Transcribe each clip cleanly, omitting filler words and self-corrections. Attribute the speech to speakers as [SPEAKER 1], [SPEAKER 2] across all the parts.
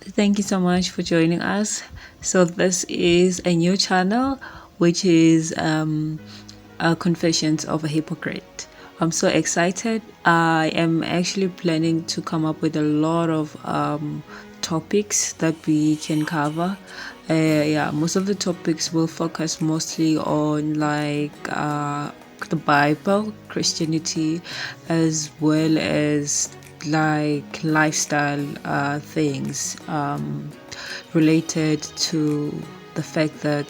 [SPEAKER 1] Thank you so much for joining us. So, this is a new channel, which is Confessions of a Hypocrite. I'm so excited. I am actually planning to come up with a lot of topics that we can cover. Yeah, most of the topics will focus mostly on the Bible, Christianity, as well as like lifestyle things related to the fact that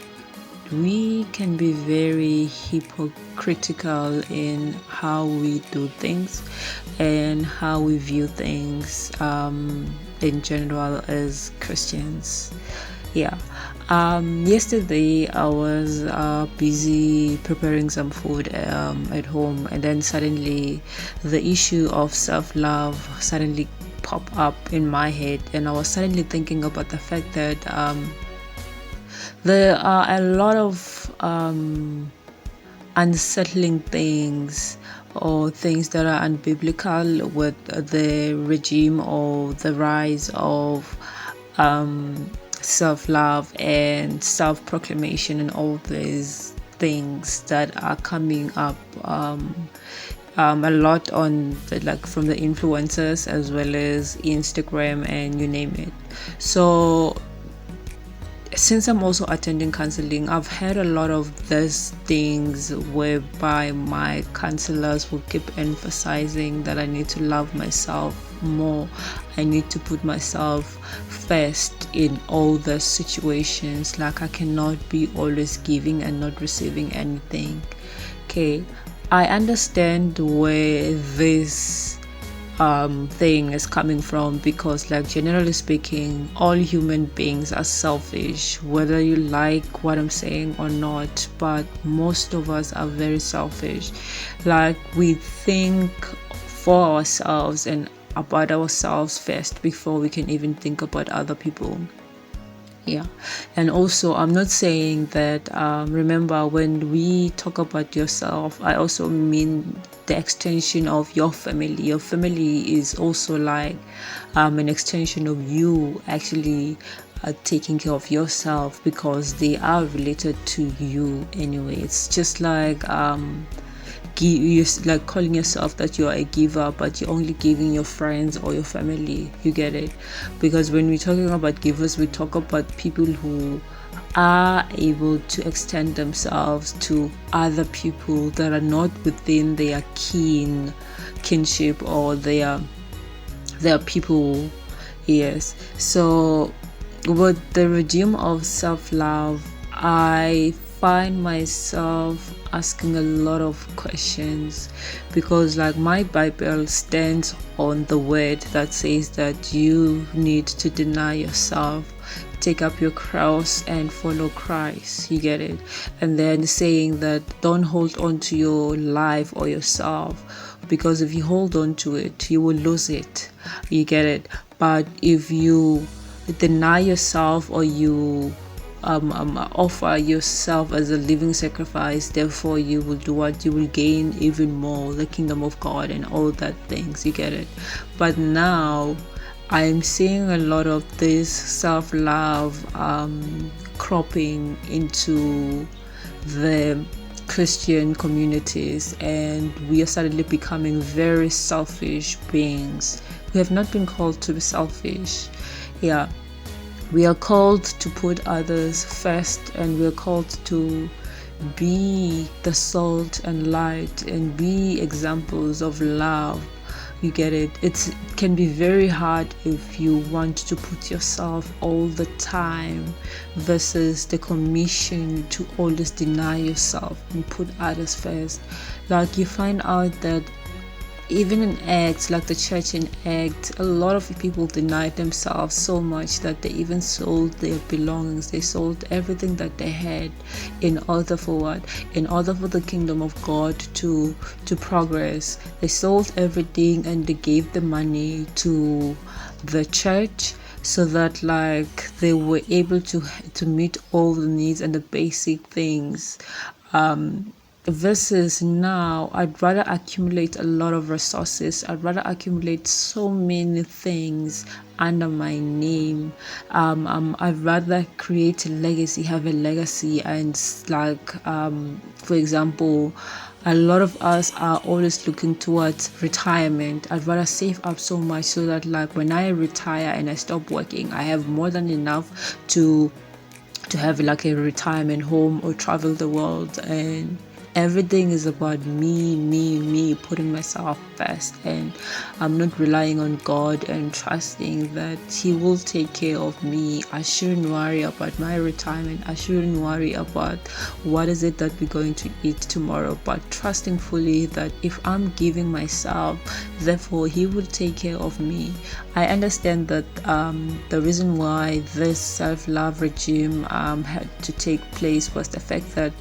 [SPEAKER 1] we can be very hypocritical in how we do things and how we view things in general as Christians. Yeah. Yesterday I was busy preparing some food at home, and then suddenly the issue of self-love suddenly popped up in my head, and I was suddenly thinking about the fact that there are a lot of unsettling things or things that are unbiblical with the regime or the rise of self-love and self-proclamation and all these things that are coming up a lot on from the influencers as well as Instagram and you name it. So since I'm also attending counseling, I've had a lot of these things whereby my counselors will keep emphasizing that I need to love myself more. I need to put myself first in all the situations. Like I cannot be always giving and not receiving anything. Okay, I understand where this thing is coming from, because like generally speaking, all human beings are selfish, whether you like what I'm saying or not, but most of us are very selfish. Like we think for ourselves and about ourselves first before we can even think about other people. Yeah, and also I'm not saying that remember, when we talk about yourself, I also mean the extension of your family. Your family is also like an extension of you actually taking care of yourself, because they are related to you anyway. It's just like you like calling yourself that you are a giver, but you're only giving your friends or your family. You get it? Because when we're talking about givers, we talk about people who are able to extend themselves to other people that are not within their kinship or their people. Yes. So with the regime of self-love, I find myself asking a lot of questions, because like my Bible stands on the word that says that you need to deny yourself, take up your cross and follow Christ. You get it? And then saying that don't hold on to your life or yourself, because if you hold on to it, you will lose it. You get it? But if you deny yourself, or you offer yourself as a living sacrifice, therefore you will do what? You will gain even more the kingdom of God and all that things. You get it? But now I'm seeing a lot of this self-love cropping into the Christian communities, and we are suddenly becoming very selfish beings. We have not been called to be selfish. Yeah, we are called to put others first, and we are called to be the salt and light and be examples of love. You get it? It can be very hard if you want to put yourself all the time versus the commission to always deny yourself and put others first. Like you find out that even in Acts, like the church in Acts, a lot of people denied themselves so much that they even sold their belongings. They sold everything that they had in order for what? In order for the kingdom of God to progress. They sold everything and they gave the money to the church, so that like they were able to meet all the needs and the basic things versus now I'd rather accumulate a lot of resources. I'd rather accumulate so many things under my name. I'd rather create a legacy, have a legacy, and for example, a lot of us are always looking towards retirement. I'd rather save up so much so that like when I retire and I stop working, I have more than enough to have like a retirement home or travel the world, and everything is about me, putting myself first, and I'm not relying on God and trusting that He will take care of me. I shouldn't worry about my retirement. I shouldn't worry about what is it that we're going to eat tomorrow, but trusting fully that if I'm giving myself, therefore He will take care of me. I understand that the reason why this self-love regime had to take place was the fact that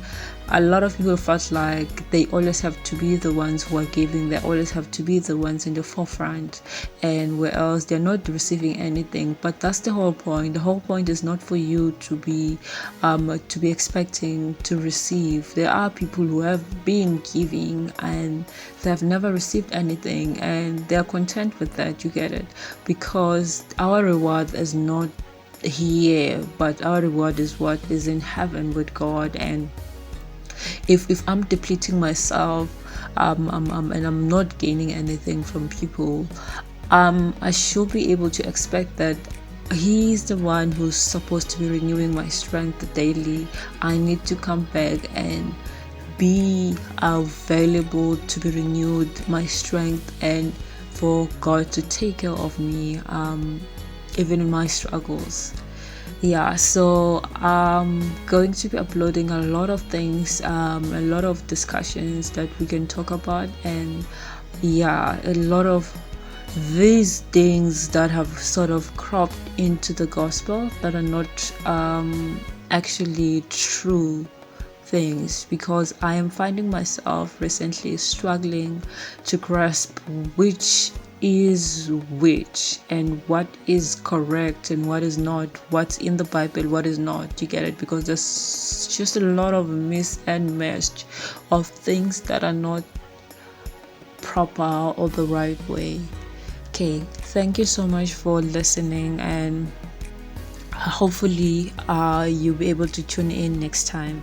[SPEAKER 1] a lot of people felt like they always have to be the ones who are giving, they always have to be the ones in the forefront, and where else they're not receiving anything. But that's the whole point. The whole point is not for you to be expecting to receive. There are people who have been giving and they have never received anything, and they're content with that. You get it? Because our reward is not here, but our reward is what is in heaven with God. And if I'm depleting myself, and I'm not gaining anything from people, I should be able to expect that He's the one who's supposed to be renewing my strength daily. I need to come back and be available to be renewed my strength, and for God to take care of me, even in my struggles. Yeah, so I'm going to be uploading a lot of things, a lot of discussions that we can talk about, and yeah, a lot of these things that have sort of cropped into the gospel that are not actually true things, because I am finding myself recently struggling to grasp which is which and what is correct and what is not, what's in the Bible, what is not. You get it? Because there's just a lot of mix and match of things that are not proper or the right way. Okay, thank you so much for listening, and hopefully you'll be able to tune in next time.